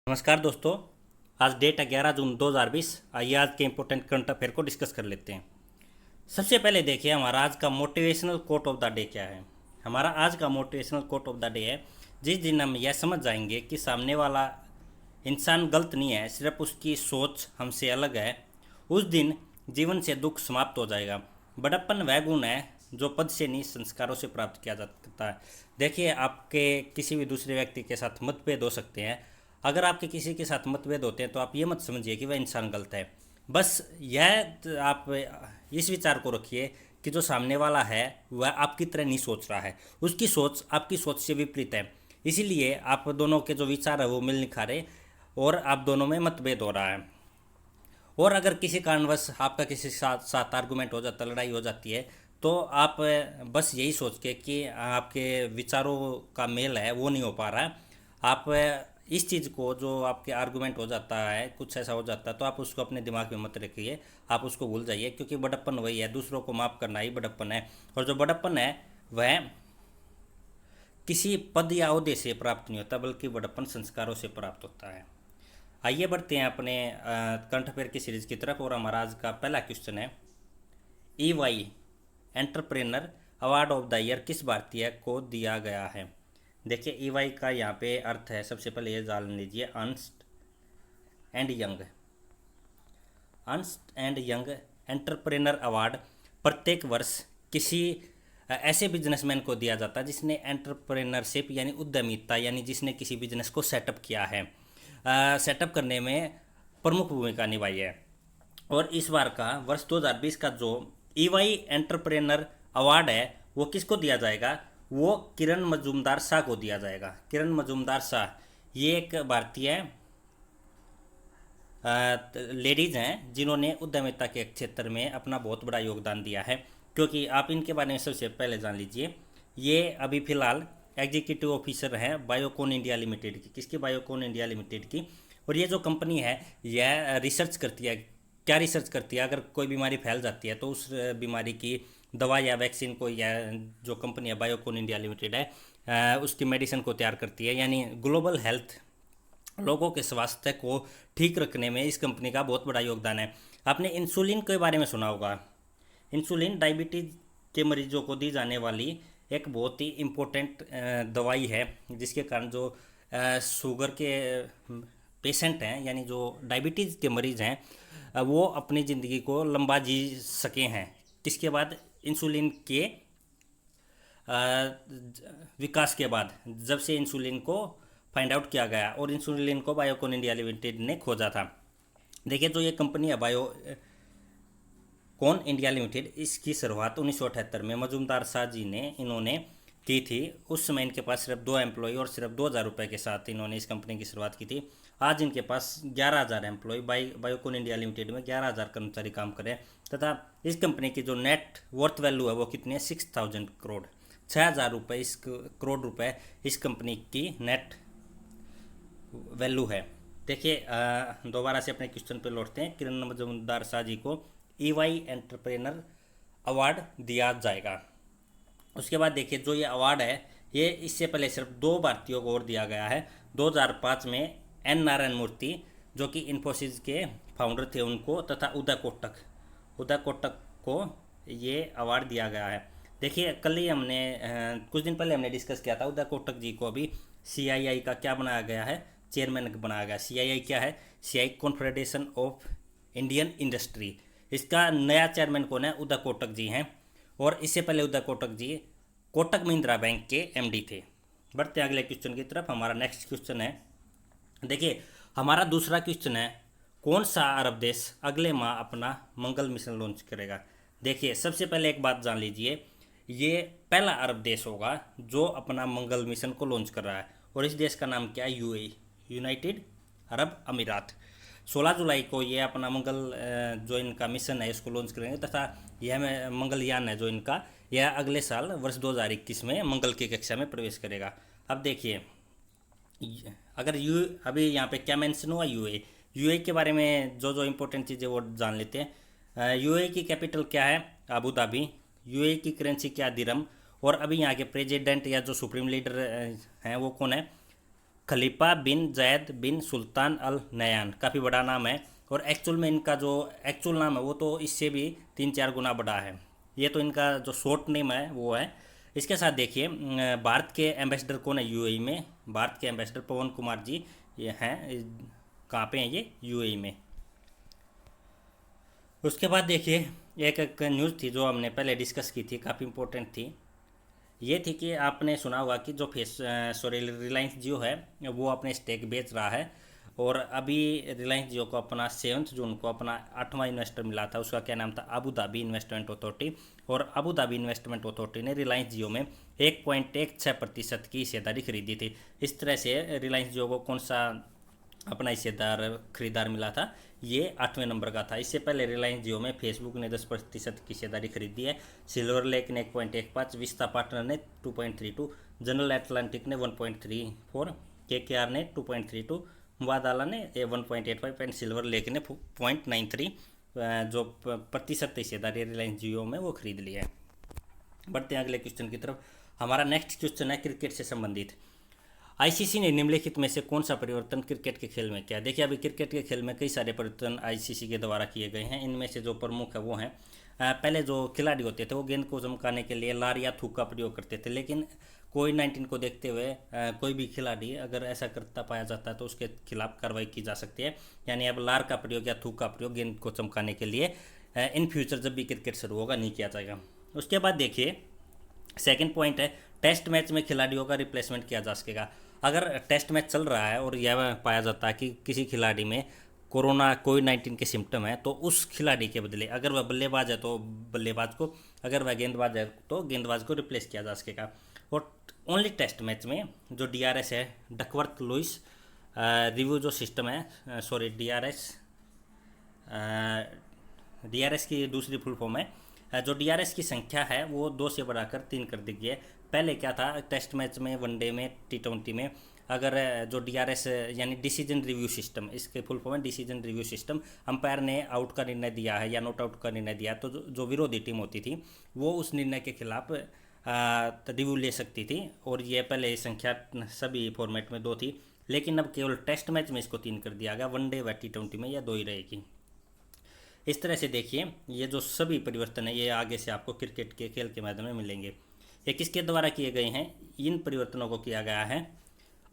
नमस्कार दोस्तों। आज डेट है 11 जून 2020। आइए आज के इम्पोर्टेंट करंट अफेयर को डिस्कस कर लेते हैं। सबसे पहले देखिए हमारा आज का motivational quote of the day क्या है। हमारा आज का motivational quote of the day है, जिस दिन हम यह समझ जाएंगे कि सामने वाला इंसान गलत नहीं है, सिर्फ उसकी सोच हमसे अलग है, उस दिन जीवन से दुख समाप्त हो जाएगा। बड़प्पन वह गुण है जो पद से नहीं संस्कारों से प्राप्त किया जा सकता है। देखिए, आपके किसी भी दूसरे व्यक्ति के साथ मतभेद हो सकते हैं। अगर आपके किसी के साथ मतभेद होते हैं तो आप ये मत समझिए कि वह इंसान गलत है। बस यह आप इस विचार को रखिए कि जो सामने वाला है वह आपकी तरह नहीं सोच रहा है, उसकी सोच आपकी सोच से विपरीत है। इसीलिए आप दोनों के जो विचार है वो मिल नहीं खा रहे और आप दोनों में मतभेद हो रहा है। और अगर किसी कारणवश आपका किसी साथ साथ आर्गूमेंट हो जाता, लड़ाई हो जाती है, तो आप बस यही सोच के कि आपके विचारों का मेल है वो नहीं हो पा रहा है, आप इस चीज़ को, जो आपके आर्गूमेंट हो जाता है, कुछ ऐसा हो जाता है, तो आप उसको अपने दिमाग में मत रखिए, आप उसको भूल जाइए। क्योंकि बड़प्पन वही है, दूसरों को माफ़ करना ही बड़प्पन है। और जो बड़प्पन है वह किसी पद या ओहदे से प्राप्त नहीं होता, बल्कि बड़प्पन संस्कारों से प्राप्त होता है। आइए बढ़ते हैं अपने करंट अफेयर की सीरीज की तरफ। और हमारा आज का पहला क्वेश्चन है, EY entrepreneur award of the year किस भारतीय को दिया गया है। देखिए, EY का यहाँ पे अर्थ है, सबसे पहले ये जान लीजिए, Ernst and young. Ernst and young entrepreneur award प्रत्येक वर्ष किसी ऐसे बिजनेसमैन को दिया जाता है जिसने एंटरप्रेनरशिप यानी उद्यमिता, यानी जिसने किसी बिजनेस को सेटअप किया है, सेटअप करने में प्रमुख भूमिका निभाई है। और इस बार का वर्ष 2020 का जो EY एंटरप्रेनर अवार्ड है वो किसको दिया जाएगा, वो किरण मजूमदार शाह को दिया जाएगा। किरण मजूमदार शाह ये एक भारतीय लेडीज़ हैं जिन्होंने उद्यमिता के क्षेत्र में अपना बहुत बड़ा योगदान दिया है। क्योंकि आप इनके बारे में सबसे पहले जान लीजिए, ये अभी फ़िलहाल एग्जीक्यूटिव ऑफिसर हैं बायोकॉन इंडिया लिमिटेड की। किसकी? बायोकॉन इंडिया लिमिटेड की। और ये जो कंपनी है यह रिसर्च करती है। क्या रिसर्च करती है? अगर कोई बीमारी फैल जाती है तो उस बीमारी की दवा या वैक्सीन को, या जो कंपनी है बायोकॉन इंडिया लिमिटेड है, उसकी मेडिसिन को तैयार करती है। यानी ग्लोबल हेल्थ, लोगों के स्वास्थ्य को ठीक रखने में इस कंपनी का बहुत बड़ा योगदान है। आपने इंसुलिन के बारे में सुना होगा। इंसुलिन डायबिटीज़ के मरीजों को दी जाने वाली एक बहुत ही इम्पोर्टेंट दवाई है, जिसके कारण जो शुगर के पेशेंट हैं, यानी जो डायबिटीज़ के मरीज़ हैं, वो अपनी ज़िंदगी को लंबा जी सके हैं। किसके बाद? इंसुलिन के विकास के बाद, जब से इंसुलिन को फाइंड आउट किया गया और इंसुलिन को बायोकॉन इंडिया लिमिटेड ने खोजा था। देखिए, जो ये कंपनी है बायोकॉन इंडिया लिमिटेड, इसकी शुरुआत 1978 में मजूमदार शाह जी ने इन्होंने की थी। उस समय इनके पास सिर्फ 2 एम्प्लॉय और सिर्फ 2,000 रुपये के साथ इन्होंने इस कंपनी की शुरुआत की थी। आज इनके पास 11,000 एम्प्लॉय, बायोकॉन इंडिया लिमिटेड में 11,000 कर्मचारी काम करें। तथा इस कंपनी की जो नेट वर्थ वैल्यू है वो कितनी है? 6,000 करोड़, 6,000 रुपये, इस करोड़ रुपए इस कंपनी की नेट वैल्यू है। देखिए, दोबारा से अपने क्वेश्चन पे लौटते हैं। किरण मजूमदार शाह जी को EY एंटरप्रेनर अवार्ड दिया जाएगा। उसके बाद देखिए, जो ये अवार्ड है ये इससे पहले सिर्फ 2 भारतीयों को और दिया गया है। 2005 में N नारायण मूर्ति, जो कि इन्फोसिस के फाउंडर थे, उनको, तथा उदय कोटक को ये अवार्ड दिया गया है। देखिए, कल ही हमने कुछ दिन पहले हमने डिस्कस किया था, उदय कोटक जी को अभी CII का क्या बनाया गया है? चेयरमैन बनाया गया। CII क्या है? CII confederation of Indian industry. इसका नया चेयरमैन कौन है? उदय कोटक जी हैं। और इससे पहले उदय कोटक जी कोटक महिंद्रा बैंक के MD थे। बढ़ते हैं अगले क्वेश्चन की तरफ। हमारा नेक्स्ट क्वेश्चन है, देखिए हमारा दूसरा क्वेश्चन है, कौन सा अरब देश अगले माह अपना मंगल मिशन लॉन्च करेगा। देखिए, सबसे पहले एक बात जान लीजिए, ये पहला अरब देश होगा जो अपना मंगल मिशन को लॉन्च कर रहा है। और इस देश का नाम क्या है? UAE, यूनाइटेड अरब अमीरात। 16 जुलाई को ये अपना मंगल जो इनका मिशन है इसको लॉन्च करेंगे। तथा यह मंगलयान है जो इनका, यह अगले साल वर्ष 2021 में मंगल की कक्षा में प्रवेश करेगा। अब देखिए, अगर अभी यहाँ पे क्या मेंशन हुआ? UAE के बारे में जो जो इम्पोर्टेंट चीज़ें वो जान लेते हैं। UAE की कैपिटल क्या है? Abu Dhabi. UAE की करेंसी क्या? दिरहम। और अभी यहाँ के प्रेसिडेंट या जो सुप्रीम लीडर हैं वो कौन है? खलीफा बिन जैद बिन सुल्तान अल नयान, काफ़ी बड़ा नाम है। और एक्चुअल में इनका जो एक्चुअल नाम है वो तो इससे भी 3-4 गुना बड़ा है। ये तो इनका जो शॉर्ट नेम है वो है। इसके साथ देखिए भारत के एम्बेसडर कौन है यूएई में? भारत के एम्बेसडर पवन कुमार जी ये हैं। कहाँ पे हैं ये? यूएई में। उसके बाद देखिए एक न्यूज़ थी जो हमने पहले डिस्कस की थी, काफ़ी इंपॉर्टेंट थी। ये थी कि आपने सुना होगा कि जो रिलायंस जियो है वो अपने स्टेक बेच रहा है। और अभी रिलायंस जियो को अपना 7 जून को अपना 8वां इन्वेस्टर मिला था। उसका क्या नाम था? Abu Dhabi investment authority. और अबू धाबी इन्वेस्टमेंट अथॉरिटी ने रिलायंस जियो में 1.16% की हिस्सेदारी खरीदी थी। इस तरह से रिलायंस जियो को कौन सा अपना हिस्सेदार खरीदार मिला था? ये 8वें नंबर का था। इससे पहले रिलायंस जियो में फेसबुक ने 10% की हिस्सेदारी खरीदी है। सिल्वर लेक ने 1.15, विस्ता पार्टनर ने 2.32, जनरल एटलांटिक ने 1.34, केकेआर ने 2.32, मुबादला ने 1.85 एंड सिल्वर लेक ने 0.93 जो प्रतिशत हिस्सेदारी रिलायंस जियो में वो खरीद ली है। बढ़ते हैं अगले क्वेश्चन की तरफ। हमारा नेक्स्ट क्वेश्चन है क्रिकेट से संबंधित। आईसीसी ने निम्नलिखित में से कौन सा परिवर्तन क्रिकेट के खेल में किया? देखिए अभी क्रिकेट के खेल में कई सारे परिवर्तन आईसीसी के द्वारा किए गए हैं। इनमें से जो प्रमुख है वो हैं, पहले जो खिलाड़ी होते थे वो गेंद को चमकाने के लिए लार या थूक का प्रयोग करते थे, लेकिन कोविड-19 को देखते हुए कोई भी खिलाड़ी अगर ऐसा करता पाया जाता है तो उसके खिलाफ कार्रवाई की जा सकती है। यानी अब लार का प्रयोग या थूक का प्रयोग गेंद को चमकाने के लिए इन फ्यूचर जब भी क्रिकेट शुरू होगा नहीं किया जाएगा। उसके बाद देखिए सेकंड पॉइंट है टेस्ट मैच में खिलाड़ियों का रिप्लेसमेंट किया जा सकेगा। अगर टेस्ट मैच चल रहा है और यह पाया जाता है कि किसी खिलाड़ी में कोविड-19 के सिम्टम है तो उस खिलाड़ी के बदले अगर वह बल्लेबाज है तो बल्लेबाज को, अगर वह गेंदबाज है तो गेंदबाज को रिप्लेस किया जा सकेगा। और ओनली टेस्ट मैच में जो डीआरएस है, डकवर्थ लुइस रिव्यू जो सिस्टम है, सॉरी डीआरएस की दूसरी फुल फॉर्म है, जो डीआरएस की संख्या है वो 2 से बढ़ाकर 3 कर दी गई है। पहले क्या था टेस्ट मैच में, वनडे में, टी20 में अगर जो डीआरएस यानी डिसीजन रिव्यू सिस्टम, इसके फुल फॉर्म है डिसीजन रिव्यू सिस्टम, अंपायर ने आउट का निर्णय दिया है या नॉट आउट का निर्णय दिया है तो जो विरोधी टीम होती थी वो उस निर्णय के खिलाफ रिव्यू ले सकती थी। और ये पहले संख्या सभी फॉर्मेट में 2 थी, लेकिन अब केवल टेस्ट मैच में इसको 3 कर दिया गया। वनडे व टी20 में यह 2 ही रहेगी। इस तरह से देखिए ये जो सभी परिवर्तन है ये आगे से आपको क्रिकेट के खेल के मैदान में मिलेंगे। ये किसके द्वारा किए गए हैं? इन परिवर्तनों को किया गया है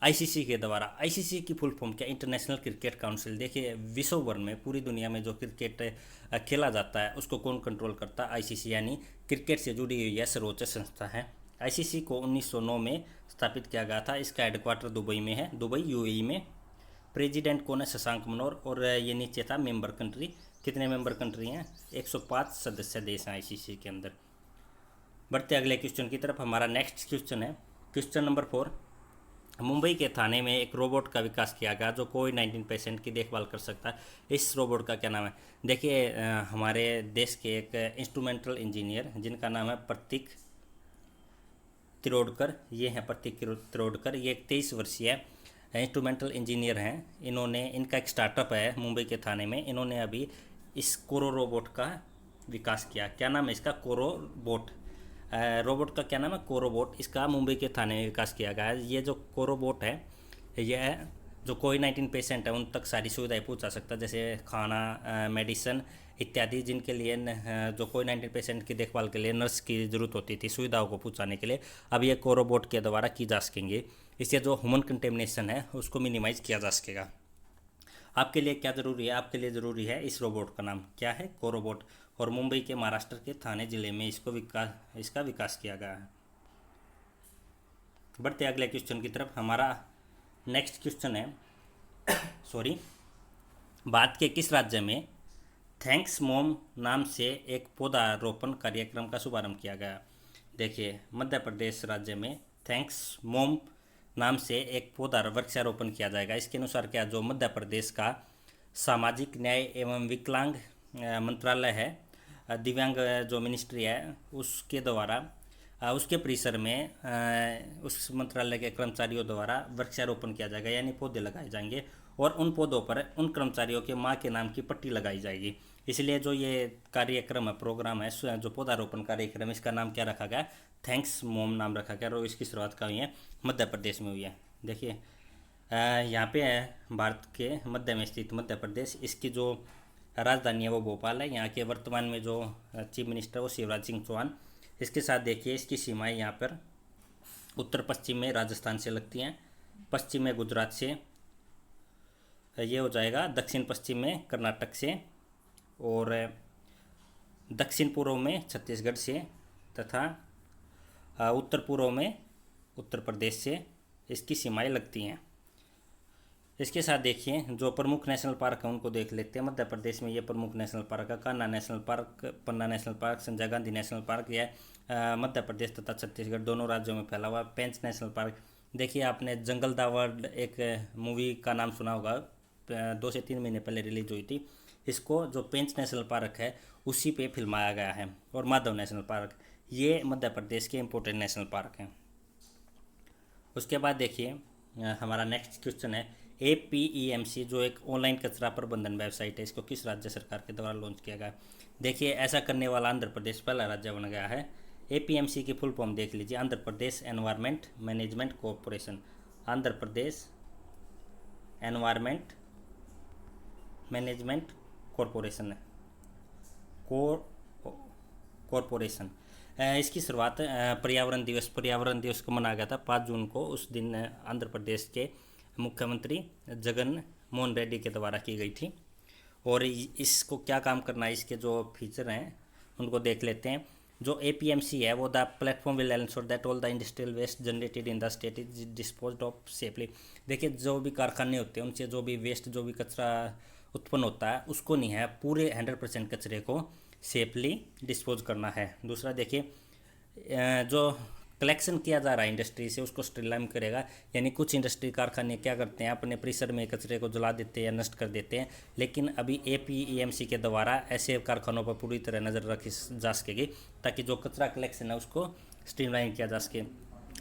आईसीसी के द्वारा। आईसीसी की फुल फॉर्म क्या? International cricket council. देखिए विश्व भर में पूरी दुनिया में जो क्रिकेट खेला जाता है उसको कौन कंट्रोल करता है? आईसीसी, यानी क्रिकेट से जुड़ी हुई यह सर्वोच्च संस्था है। आईसीसी को 1909 में स्थापित किया गया था। इसका हेडक्वार्टर दुबई में है, दुबई यूएई में। प्रेसिडेंट कौन है? शशांक मनोहर। और ये नीचे था मेंबर कंट्री। कितने मेंबर कंट्री हैं? 105 सदस्य देश हैं आईसीसी के अंदर। बढ़ते अगले क्वेश्चन की तरफ। हमारा नेक्स्ट क्वेश्चन है क्वेश्चन नंबर 4। मुंबई के थाने में एक रोबोट का विकास किया गया जो कोविड-19 पेशेंट की देखभाल कर सकता है। इस रोबोट का क्या नाम है? देखिए हमारे देश के एक इंस्ट्रूमेंटल इंजीनियर जिनका नाम है प्रतीक तिरोडकर, ये हैं प्रतीक तिरोडकर। ये एक 23 वर्षीय इंस्ट्रूमेंटल इंजीनियर हैं। इन्होंने, इनका एक स्टार्टअप है मुंबई के थाने में। इन्होंने अभी इस कोरो रोबोट का विकास किया। क्या नाम है इसका? कोरोबोट। रोबोट का क्या नाम है? कोरोबोट। इसका मुंबई के थाने में विकास किया गया है। ये जो कोरोबोट है यह जो कोविड-19 पेशेंट है उन तक सारी सुविधाएं पहुंचा सकता है, जैसे खाना, मेडिसिन इत्यादि, जिनके लिए जो कोविड-19 पेशेंट की देखभाल के लिए नर्स की ज़रूरत होती थी सुविधाओं को पहुंचाने के लिए, अब ये कोरोबोट के द्वारा की जा सकेंगे। इससे जो ह्यूमन कंटेमिनेशन है उसको मिनिमाइज किया जा सकेगा। आपके लिए क्या ज़रूरी है? आपके लिए ज़रूरी है इस रोबोट का नाम क्या है? कोरोबोट। और मुंबई के महाराष्ट्र के थाने ज़िले में इसका विकास किया गया है। बढ़ते अगले क्वेश्चन की तरफ। हमारा नेक्स्ट क्वेश्चन है सॉरी भारत के किस राज्य में थैंक्स मॉम नाम से एक पौधारोपण कार्यक्रम का शुभारंभ किया गया? देखिए मध्य प्रदेश राज्य में थैंक्स मॉम नाम से एक पौधा वृक्षारोपण किया जाएगा। इसके अनुसार क्या, जो मध्य प्रदेश का सामाजिक न्याय एवं विकलांग मंत्रालय है, दिव्यांग जो मिनिस्ट्री है उसके द्वारा उसके परिसर में उस मंत्रालय के कर्मचारियों द्वारा वृक्षारोपण किया जाएगा, यानी पौधे लगाए जाएंगे और उन पौधों पर उन कर्मचारियों के माँ के नाम की पट्टी लगाई जाएगी। इसलिए जो ये कार्यक्रम है, प्रोग्राम है, जो पौधारोपण कार्यक्रम, इसका नाम क्या रखा गया? थैंक्स मॉम नाम रखा गया और इसकी शुरुआत कहाँ हुई है? मध्य प्रदेश में हुई है। देखिए यहाँ पे है भारत के मध्य में स्थित मध्य प्रदेश। इसकी जो राजधानी है वो भोपाल है। यहाँ के वर्तमान में जो चीफ मिनिस्टर वो शिवराज सिंह चौहान। इसके साथ देखिए इसकी सीमाएं यहाँ पर उत्तर पश्चिम में राजस्थान से लगती हैं, पश्चिम में गुजरात से, ये हो जाएगा दक्षिण पश्चिम में कर्नाटक से, और दक्षिण पूर्व में छत्तीसगढ़ से, तथा उत्तर पूर्व में उत्तर प्रदेश से इसकी सीमाएं लगती हैं। इसके साथ देखिए जो प्रमुख नेशनल पार्क हैं उनको देख लेते हैं। मध्य प्रदेश में ये प्रमुख नेशनल पार्क है Kanha national park, Panna national park, Sanjay Gandhi national park. यह मध्य प्रदेश तथा छत्तीसगढ़ दोनों राज्यों में फैला हुआ। पेंच नेशनल पार्क, देखिए आपने जंगल द वर्ल्ड एक मूवी का नाम सुना होगा, 2 से 3 महीने पहले रिलीज हुई थी। इसको जो पेंच नेशनल पार्क है उसी पे फिल्माया गया है। और माधव नेशनल पार्क, ये मध्य प्रदेश के इम्पोर्टेंट नेशनल पार्क हैं। उसके बाद देखिए हमारा नेक्स्ट क्वेश्चन है APEMC जो एक ऑनलाइन कचरा प्रबंधन वेबसाइट है, इसको किस राज्य सरकार के द्वारा लॉन्च किया गया। देखिए ऐसा करने वाला आंध्र प्रदेश पहला राज्य बन गया है। APMC की फुल फॉर्म देख लीजिए, Andhra Pradesh environment management corporation. Andhra Pradesh environment management corporation corporation. इसकी शुरुआत पर्यावरण दिवस को मनाया गया था 5 जून को। उस दिन आंध्र प्रदेश के मुख्यमंत्री जगन मोहन रेड्डी के द्वारा की गई थी। और इसको क्या काम करना है, इसके जो फीचर हैं उनको देख लेते हैं। जो APMC है वो the platform will ensure that all the industrial waste generated in the state is disposed of safely. देखिए जो भी कारखाने होते हैं उनसे जो भी वेस्ट जो भी कचरा उत्पन्न होता है उसको नहीं है, पूरे 100% कचरे को सेफली डिस्पोज करना है। दूसरा देखिए जो कलेक्शन किया जा रहा है इंडस्ट्री से उसको स्ट्रीमलाइन करेगा। यानी कुछ इंडस्ट्री कारखाने क्या करते हैं, अपने परिसर में कचरे को जला देते हैं या नष्ट कर देते हैं, लेकिन अभी APEMC के द्वारा ऐसे कारखानों पर पूरी तरह नज़र रखी जा सकेगी ताकि जो कचरा कलेक्शन है उसको स्ट्रीमलाइन किया जा सके।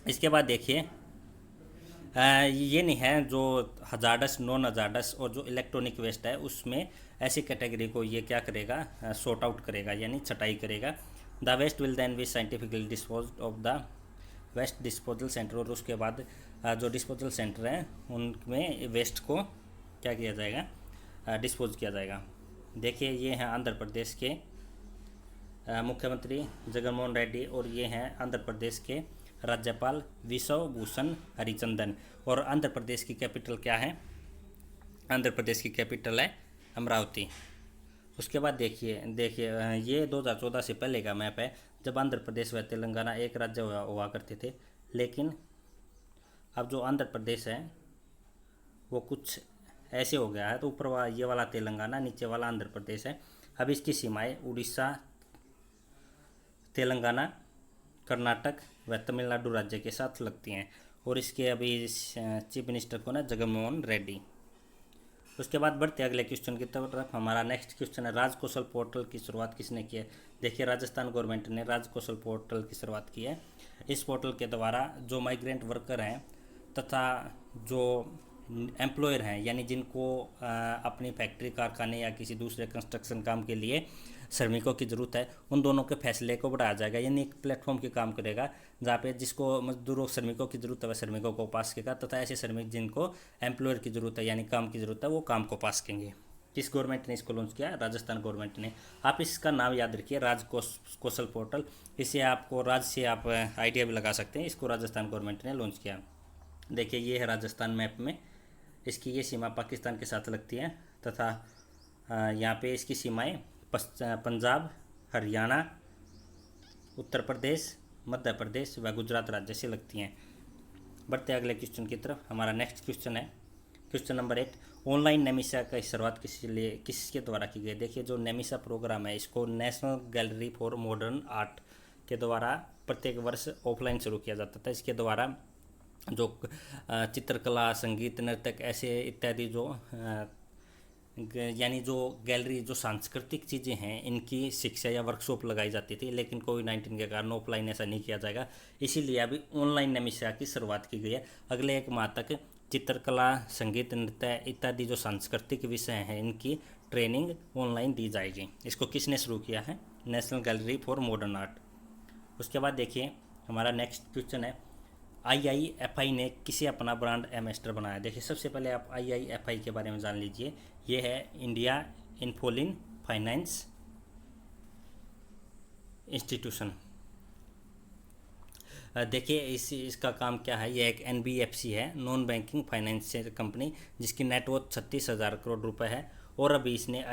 इसके बाद देखिए ये नहीं है जो हजार्डस नॉन हजार्डस और जो इलेक्ट्रॉनिक वेस्ट है उसमें ऐसी कैटेगरी को ये क्या करेगा, सॉर्ट आउट करेगा यानी छटाई करेगा। The waste will then be scientifically dispose of the waste disposal centre. और उसके बाद जो डिस्पोजल सेंटर हैं उनमें वेस्ट को क्या किया जाएगा, डिस्पोज किया जाएगा। देखिए ये हैं आंध्र प्रदेश के मुख्यमंत्री जगनमोहन रेड्डी और ये हैं आंध्र प्रदेश के राज्यपाल विश्व भूषण हरिचंदन। और आंध्र प्रदेश की कैपिटल क्या है, आंध्र प्रदेश की कैपिटल है अमरावती। उसके बाद देखिए ये 2014 से पहले का मैप है जब आंध्र प्रदेश व तेलंगाना एक राज्य हुआ करते थे। लेकिन अब जो आंध्र प्रदेश है वो कुछ ऐसे हो गया है, तो ऊपर ये वाला तेलंगाना, नीचे वाला आंध्र प्रदेश है। अब इसकी सीमाएं उड़ीसा, तेलंगाना, कर्नाटक व तमिलनाडु राज्य के साथ लगती हैं। और इसके अभी चीफ मिनिस्टर को ना जगनमोहन रेड्डी। उसके बाद बढ़ते अगले क्वेश्चन की तरफ। हमारा नेक्स्ट क्वेश्चन है राजकौशल पोर्टल की शुरुआत किसने की है। देखिए राजस्थान गवर्नमेंट ने राजकौशल पोर्टल की शुरुआत की है। इस पोर्टल के द्वारा जो माइग्रेंट वर्कर हैं तथा जो एम्प्लॉयर हैं यानी जिनको अपनी फैक्ट्री कारखाने या किसी दूसरे कंस्ट्रक्शन काम के लिए श्रमिकों की ज़रूरत है, उन दोनों के फैसले को बढ़ाया जाएगा। यानी एक प्लेटफॉर्म के काम करेगा जहाँ पे जिसको मजदूरों श्रमिकों की ज़रूरत है वह श्रमिकों को पास करेगा, तथा ऐसे श्रमिक जिनको एम्प्लॉयर की ज़रूरत है यानी काम की ज़रूरत है वो काम को पास करेंगे। किस गवर्नमेंट ने इसको लॉन्च किया, राजस्थान गवर्नमेंट ने। आप इसका नाम याद रखिए राजकौशल पोर्टल। इससे आपको राज्य से आप आइडिया भी लगा सकते हैं। इसको राजस्थान गवर्नमेंट ने लॉन्च किया। देखिए ये है राजस्थान मैप में, इसकी ये सीमा पाकिस्तान के साथ लगती है तथा यहाँ पे इसकी सीमाएं पंजाब, हरियाणा, उत्तर प्रदेश, मध्य प्रदेश व गुजरात राज्य से लगती हैं। बढ़ते अगले क्वेश्चन की तरफ। हमारा नेक्स्ट क्वेश्चन है क्वेश्चन नंबर 8। ऑनलाइन नेमिसा की शुरुआत किसके द्वारा की गई। देखिए जो नेमिसा प्रोग्राम है इसको national gallery for modern art के द्वारा प्रत्येक वर्ष ऑफलाइन शुरू किया जाता था। इसके द्वारा जो चित्रकला, संगीत, नृत्य ऐसे इत्यादि जो यानी जो गैलरी जो सांस्कृतिक चीज़ें हैं इनकी शिक्षा या वर्कशॉप लगाई जाती थी। लेकिन कोविड-19 के कारण ऑफलाइन ऐसा नहीं किया जाएगा, इसीलिए अभी ऑनलाइन नेमिसा की शुरुआत की गई है। अगले 1 माह तक चित्रकला, संगीत, नृत्य इत्यादि जो सांस्कृतिक विषय हैं इनकी ट्रेनिंग ऑनलाइन दी जाएगी। इसको किसने शुरू किया है, national gallery for modern art. उसके बाद देखिए हमारा नेक्स्ट क्वेश्चन है आईआईएफआई ने किसे अपना ब्रांड एम्बेसडर बनाया। देखिए सबसे पहले आप आईआईएफआई के बारे में जान लीजिए। ये है इंडिया इन्फोलिन फाइनेंस इंस्टीट्यूशन। देखिए इसका काम क्या है। ये एक एनबीएफसी है, नॉन बैंकिंग फाइनेंशियल कंपनी, जिसकी नेटवर्थ 36,000 करोड़ रुपए है। और अभी इसने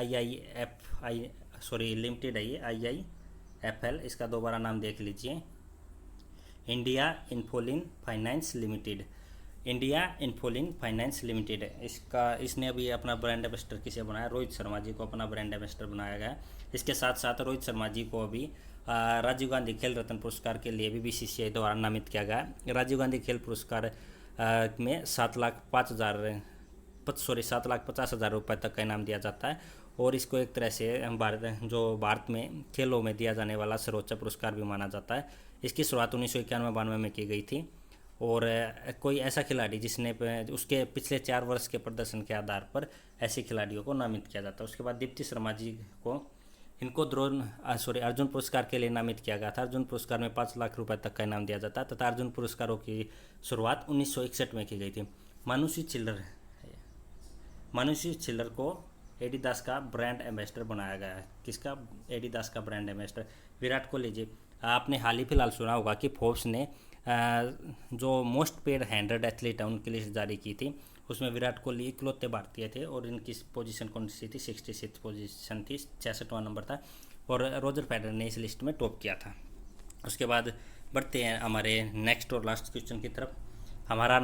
लिमिटेड है ये आईआईएफएल, इसका दोबारा नाम देख लीजिए, India Infoline finance limited. India Infoline finance limited है इसने अभी अपना ब्रांड एम्बेसडर किसे बनाया, रोहित शर्मा जी को अपना ब्रांड एम्बेसडर बनाया गया। इसके साथ साथ रोहित शर्मा जी को अभी राजीव गांधी खेल रत्न पुरस्कार के लिए भी बीसीसीआई द्वारा नामित किया गया। राजीव गांधी खेल पुरस्कार में 7,50,000 रुपये तक का इनाम दिया जाता है। और इसको एक तरह से भारत में खेलों में दिया जाने वाला सर्वोच्च पुरस्कार भी माना जाता है। इसकी शुरुआत 1991-92 में की गई थी। और कोई ऐसा खिलाड़ी जिसने उसके पिछले 4 वर्ष के प्रदर्शन के आधार पर ऐसे खिलाड़ियों को नामित किया जाता है। उसके बाद दीप्ति शर्मा जी को अर्जुन पुरस्कार के लिए नामित किया गया था। अर्जुन पुरस्कार में 5 लाख रुपए तक का इनाम दिया जाता है तथा अर्जुन पुरस्कारों की शुरुआत 1961 में की गई थी। मानुषी चिल्लर को एडिडास का ब्रांड एम्बेसडर बनाया गया है। किसका? एडिडास का ब्रांड एम्बेसडर। विराट कोहली जी, आपने हाल ही फिलहाल सुना होगा कि फोर्ब्स ने जो मोस्ट पेड 100 एथलीट है उनकी लिस्ट जारी की थी। उसमें विराट कोहली इकलौते भारतीय थे और इनकी पोजीशन कौन सी थी? 66 पोजीशन थी, 66वां नंबर था। और रोजर फेडरर ने इस लिस्ट में टॉप किया था। उसके बाद बढ़ते हैं हमारे नेक्स्ट और लास्ट क्वेश्चन की तरफ। हमारा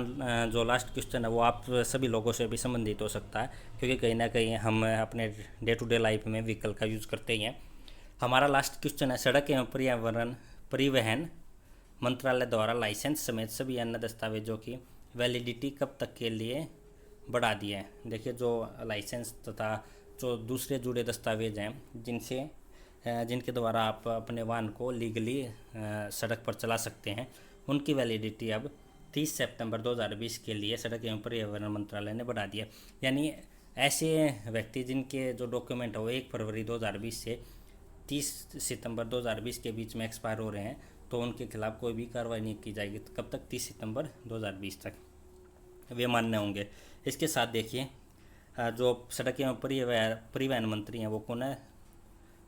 जो लास्ट क्वेश्चन है वो आप सभी लोगों से भी संबंधित हो सकता है, क्योंकि कहीं ना कहीं हम अपने डे टू डे लाइफ में व्हीकल का यूज़ करते ही हैं। हमारा लास्ट क्वेश्चन है, सड़क एवं परिवहन मंत्रालय द्वारा लाइसेंस समेत सभी अन्य दस्तावेजों की वैलिडिटी कब तक के लिए बढ़ा दी है। देखिए जो लाइसेंस तथा जो दूसरे जुड़े दस्तावेज हैं जिनके द्वारा आप अपने वाहन को लीगली सड़क पर चला सकते हैं, उनकी वैलिडिटी अब 30 सितंबर 2020 के लिए सड़क एवं परिवहन मंत्रालय ने बढ़ा दिया। यानी ऐसे व्यक्ति जिनके जो डॉक्यूमेंट है वो 1 फरवरी 2020 से 30 सितंबर 2020 के बीच में एक्सपायर हो रहे हैं, तो उनके खिलाफ कोई भी कार्रवाई नहीं की जाएगी। कब तक? 30 सितंबर 2020 तक वे मान्य होंगे। इसके साथ देखिए जो सड़क एवं परिवहन मंत्री हैं वो कौन है?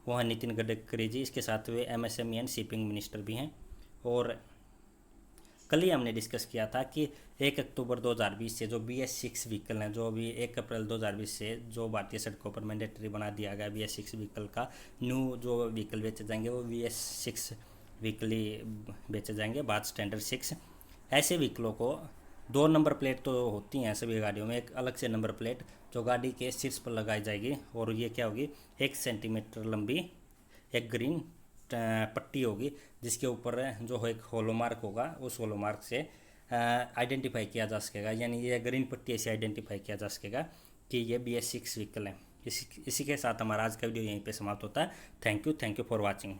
वो हैं नितिन गडकरी जी। इसके साथ वे एमएसएमई एंड शिपिंग मिनिस्टर भी हैं। और कल ही हमने डिस्कस किया था कि 1 अक्टूबर 2020 से जो BS6 व्हीकल हैं, जो अभी 1 अप्रैल 2020 से जो भारतीय सड़कों पर मैंडेटरी बना दिया गया BS6 व्हीकल का, न्यू जो व्हीकल बेचे जाएंगे वो BS6 व्हीकल ही बेचे जाएंगे, भारत स्टैंडर्ड 6। ऐसे व्हीकलों को 2 नंबर प्लेट तो होती हैं सभी गाड़ियों में, एक अलग से नंबर प्लेट जो गाड़ी के शीर्ष पर लगाई जाएगी, और ये क्या होगी? 1 सेंटीमीटर लंबी एक ग्रीन पट्टी होगी, जिसके ऊपर जो एक होलो मार्क होगा, उस होलो मार्क से आइडेंटिफाई किया जा सकेगा। यानी ये ग्रीन पट्टी ऐसे आइडेंटिफाई किया जा सकेगा कि ये BS6 व्हीकल है। इसी के साथ हमारा आज का वीडियो यहीं पे समाप्त होता है। Thank you for watching.